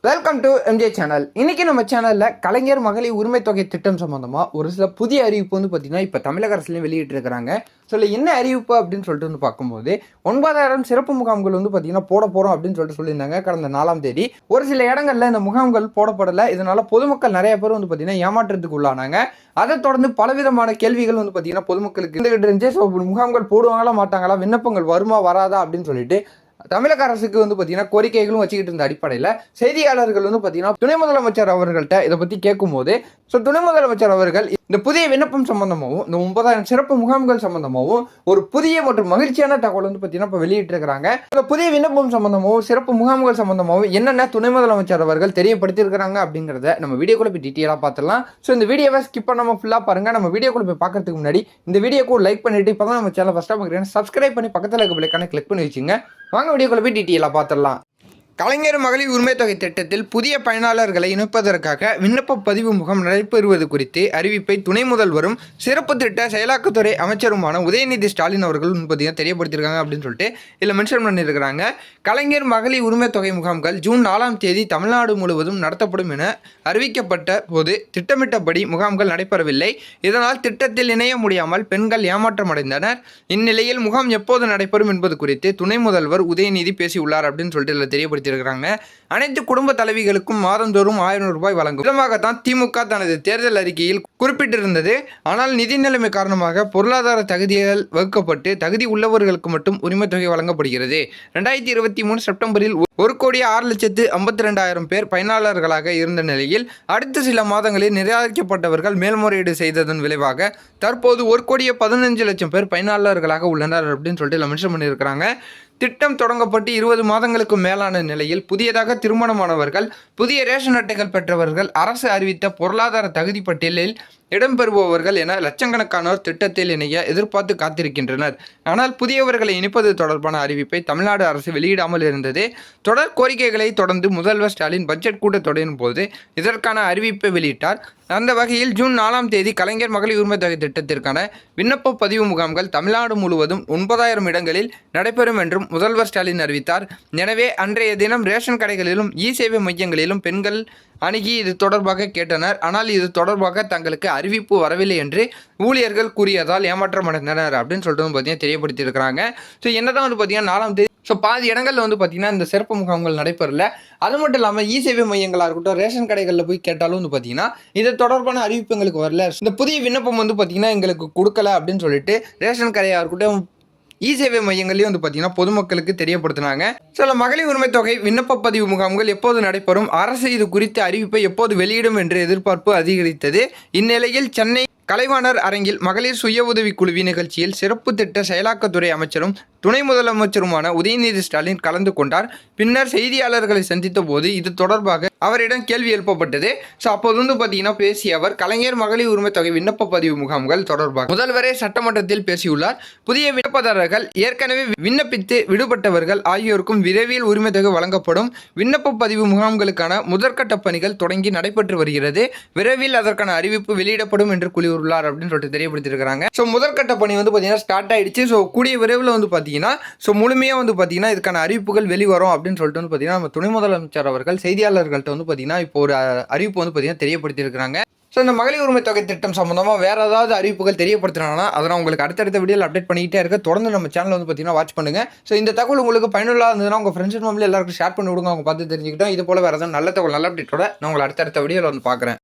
Welcome to MJ channel. இன்னைக்கு நம்ம சேனலில் கலைஞர் மகளிர் உரிமை தொகை திட்டம் சம்மந்தமாக ஒரு சில புதிய அறிவிப்பு பார்த்தீங்கன்னா இப்போ தமிழக அரசுலையும் வெளியிட்டு இருக்கிறாங்க. ஸோ என்ன அறிவிப்பு அப்படின்னு சொல்லிட்டு பார்க்கும்போது 9,000 சிறப்பு முகாம்கள் பார்த்தீங்கன்னா போட போகிறோம் அப்படின்னு சொல்லிட்டு சொல்லியிருந்தாங்க கடந்த 4ஆம் தேதி. ஒரு சில இடங்களில் இந்த முகாம்கள் போடப்படலை. இதனால பொதுமக்கள் நிறைய பேர் பார்த்தீங்கன்னா ஏமாற்றத்துக்கு உள்ளானாங்க. அதை தொடர்ந்து பலவிதமான கேள்விகள் பார்த்தீங்கன்னா பொதுமக்களுக்கு இருந்துச்சு. ஸோ முகாம்கள் போடுவாங்களா மாட்டாங்களா, விண்ணப்பங்கள் வருமா வராதா அப்படின்னு சொல்லிட்டு தமிழக அரசுக்கு பார்த்தீங்கன்னா கோரிக்கைகளும் வச்சுக்கிட்டு இருந்த அடிப்படையில் செய்தியாளர்கள் பார்த்தீங்கன்னா துணை முதலமைச்சர் அவர்கள்ட்ட இதை பற்றி கேட்கும்போது துணை முதலமைச்சர் அவர்கள் இந்த புதிய விண்ணப்பம் சம்பந்தமாகவும் இந்த 9,000 சிறப்பு முகாம்கள் சம்பந்தமாகவும் ஒரு புதிய மற்றும் மகிழ்ச்சியான தகவல் பார்த்தீங்கன்னா இப்போ வெளியிட்டு இருக்கிறாங்க. இந்த புதிய விண்ணப்பம் சம்பந்தமாகவும் சிறப்பு முகாம்கள் சம்பந்தமாகவும் என்னென்ன துணை முதலமைச்சர் அவர்கள் தெரியப்படுத்தியிருக்கிறாங்க அப்படிங்கிறத நம்ம வீடியோக்குள்ள போய் டீட்டெயிலாக பார்த்துலாம். ஸோ இந்த வீடியோவை ஸ்கிப் பண்ணாமல் ஃபுல்லாக பாருங்க. நம்ம வீடியோக்குள்ள போய் பார்க்கறதுக்கு முன்னாடி இந்த வீடியோக்கு லைக் பண்ணிட்டு இப்போ தான் நம்ம சேனல் ஃபர்ஸ்ட்டாக பார்க்குறேன் சப்ஸ்கிரைப் பண்ணி பக்கத்தில் இருக்க பிள்ளைக்கான கிளிக் பண்ணி வச்சுங்க. வாங்க வீடியோக்குள்ள போய் டீட்டெயிலாக பார்த்துடலாம். கலைஞர் மகளிர் உரிமை தொகை திட்டத்தில் புதிய பயனாளர்களை இணைப்பதற்காக விண்ணப்ப பதிவு முகாம் நடைபெறுவது குறித்து அறிவிப்பை துணை முதல்வரும் சிறப்பு திட்ட செயலாக்கத்துறை அமைச்சருமான உதயநிதி ஸ்டாலின் அவர்கள் பார்த்தீங்கன்னா தெரியப்படுத்தியிருக்காங்க அப்படின்னு சொல்லிட்டு இதில் மென்ஷன் பண்ணியிருக்கிறாங்க. கலைஞர் மகளிர் உரிமை தொகை முகாம்கள் ஜூன் 4ஆம் தேதி தமிழ்நாடு முழுவதும் நடத்தப்படும் என அறிவிக்கப்பட்ட போது திட்டமிட்டபடி முகாம்கள் நடைபெறவில்லை. இதனால் திட்டத்தில் இணைய முடியாமல் பெண்கள் ஏமாற்றமடைந்தனர். இந்நிலையில் முகாம் எப்போது நடைபெறும் என்பது குறித்து துணை முதல்வர் உதயநிதி பேசியுள்ளார் அப்படின்னு சொல்லிட்டு இதில் தெரியப்படுத்தி இருக்கிறாங்க. அனைத்து குடும்ப தலைவிகளுக்கும் மாதந்தோறும் 1000 ரூபாய் வழங்கும் விதமாகத்தான் திமுக தனது தேர்தல் அறிக்கையில் குறிப்பிட்டிருந்தது. ஆனால் நிதி நிலைமை காரணமாக பொருளாதார தகுதிகள் வகுக்கப்பட்டு தகுதி உள்ளவர்களுக்கு மட்டும் உரிமை தொகை வழங்கப்படுகிறது. 2023 செப்டம்பரில் 1,06,52,000 பேர் பயனாளர்களாக இருந்த நிலையில் அடுத்த சில மாதங்களில் நிராகரிக்கப்பட்டவர்கள் மேல்முறையீடு செய்ததன் விளைவாக தற்போது 1,15,00,000 பேர் பயனாளர்களாக உள்ளனர் அப்படின்னு சொல்லிட்டு மென்ஷன் பண்ணியிருக்கிறாங்க. திட்டம் தொடங்கப்பட்டு 20 மாதங்களுக்கு மேலான நிலையில் புதியதாக திருமணமானவர்கள், புதிய ரேஷன் அட்டைகள் பெற்றவர்கள், அரசு அறிவித்த பொருளாதார தகுதி பட்டியலில் இடம்பெறுபவர்கள் என லட்சக்கணக்கானோர் திட்டத்தில் இணைய எதிர்பார்த்து காத்திருக்கின்றனர். ஆனால் புதியவர்களை இணைப்பது தொடர்பான அறிவிப்பை தமிழ்நாடு அரசு வெளியிடாமல் இருந்தது. தொடர் கோரிக்கைகளை தொடர்ந்து முதல்வர் ஸ்டாலின் பட்ஜெட் கூட்டத்தொடரின் போது இதற்கான அறிவிப்பை வெளியிட்டார். அந்த வகையில் ஜூன் 4ஆம் தேதி கலைஞர் மகளிர் உரிமை தொகை திட்டத்திற்கான விண்ணப்ப பதிவு முகாம்கள் தமிழ்நாடு முழுவதும் 9,000 இடங்களில் நடைபெறும் என்றும் முதல்வர் ஸ்டாலின் அறிவித்தார். எனவே அன்றைய தினம் ரேஷன் கடைகளிலும் சேவை மையங்களிலும் பெண்கள் அணுகி இது தொடர்பாக கேட்டனர். ஆனால் இது தொடர்பாக தங்களுக்கு அறிவிப்பு வரவில்லை என்று ஊழியர்கள் கூறியதால் ஏமாற்றமடைந்தனர் அப்படின்னு சொல்லிட்டு பார்த்தீங்கன்னா தெரியப்படுத்தியிருக்கிறாங்க. ஸோ என்னதான் பார்த்தீங்கன்னா 4ஆம் தேதி பாதி இடங்களில் பார்த்தீங்கன்னா இந்த சிறப்பு முகாம்கள் நடைபெறல. அது மட்டும் இல்லாமல் சேவை மையங்களாக இருக்கட்டும், ரேஷன் கடைகளில் போய் கேட்டாலும் பார்த்தீங்கன்னா இது தொடர்பான அறிவிப்பு எங்களுக்கு வரல. இந்த புதிய விண்ணப்பம் பார்த்தீங்கன்னா எங்களுக்கு கொடுக்கல அப்படின்னு சொல்லிட்டு ரேஷன் கடையாக இருக்கட்டும், சேவை மையங்களையும் பார்த்தீங்கன்னா பொதுமக்களுக்கு தெரியப்படுத்தினாங்க. சில மகளிர் உரிமை தொகை விண்ணப்ப பதிவு முகாம்கள் எப்போது நடைபெறும், அரசு இது குறித்த அறிவிப்பை எப்போது வெளியிடும் என்ற எதிர்பார்ப்பு அதிகரித்தது. இந்நிலையில் சென்னை கலைவாணர் அரங்கில் மகளிர் சுய உதவி குழுவின் நிகழ்ச்சியில் சிறப்பு திட்ட செயலாக்கத்துறை அமைச்சரும் துணை முதலமைச்சருமான உதயநிதி ஸ்டாலின் கலந்து கொண்டார். பின்னர் செய்தியாளர்களை சந்தித்த போது இது தொடர்பாக அவரிடம் கேள்வி எழுப்பப்பட்டது. ஸோ அப்போது பார்த்தீங்கன்னா பேசிய அவர் கலைஞர் மகளிர் உரிமை தொகை விண்ணப்ப பதிவு முகாம்கள் தொடர்பாக முதல்வரே சட்டமன்றத்தில் பேசியுள்ளார். புதிய விண்ணப்பதாரர்கள், ஏற்கனவே விண்ணப்பித்து விடுபட்டவர்கள் ஆகியோருக்கும் விரைவில் உரிமை தொகை வழங்கப்படும். விண்ணப்ப பதிவு முகாம்களுக்கான முதற்கட்ட பணிகள் தொடங்கி நடைபெற்று வருகிறது. விரைவில் அதற்கான அறிவிப்பு வெளியிடப்படும் என்று கூறியுள்ளார் அப்படின்னு சொல்லிட்டு தெரியப்படுத்தியிருக்கிறாங்க. ஸோ முதற்கட்ட பணி பார்த்தீங்கன்னா ஸ்டார்ட் ஆயிடுச்சு. ஸோ கூடிய விரைவில் பார்த்தீங்கன்னா முழுமையாக பார்த்தீங்கன்னா இதுக்கான அறிவிப்புகள் வெளிவரும் அப்படின்னு சொல்லிட்டு பார்த்தீங்கன்னா நம்ம துணை முதலமைச்சர் அவர்கள் செய்தியாளர்கள்ட்ட பார்த்தீங்கன்னா இப்போ ஒரு அறிவிப்பு பார்த்தீங்கன்னா தெரியப்படுத்தியிருக்கிறாங்க. ஸோ இந்த மகளிர் உரிமை தொகை திட்டம் சம்பந்தமாக வேறு ஏதாவது அறிவிப்புகள் தெரியப்படுத்தினாங்கன்னா அதை நான் உங்களுக்கு அடுத்தடுத்த வீடியோவில் அப்டேட் பண்ணிக்கிட்டே இருக்க. தொடர்ந்து நம்ம சேனல் பார்த்தீங்கன்னா வாட்ச் பண்ணுங்கள். ஸோ இந்த தகவல் உங்களுக்கு பயனுள்ளதாக இருந்ததுன்னா உங்கள் ஃப்ரெண்ட்ஸ் ஃபேமிலி எல்லாருக்கும் ஷேர் பண்ணி விடுங்க. அவங்க பார்த்து தெரிஞ்சுக்கிட்டோம். இது போல் வேறு ஏதாவது நல்ல தகவல் நல்ல அப்டேட்டோட நான் உங்களை அடுத்தடுத்த வீடியோவில் பார்க்குறேன்.